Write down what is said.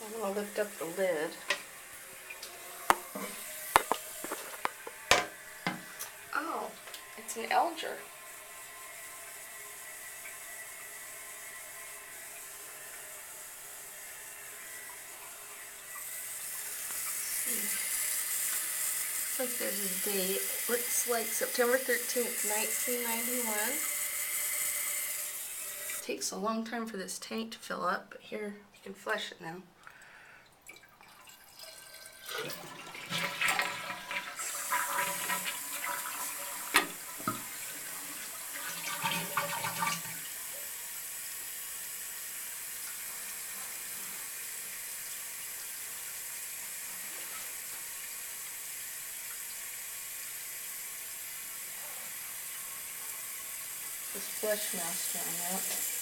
I'm going to lift up the lid. Oh, it's an Alger. Looks like there's a date. Looks like September 13th, 1991. Takes a long time for this tank to fill up, but here, you can flush it now. This flush master on that.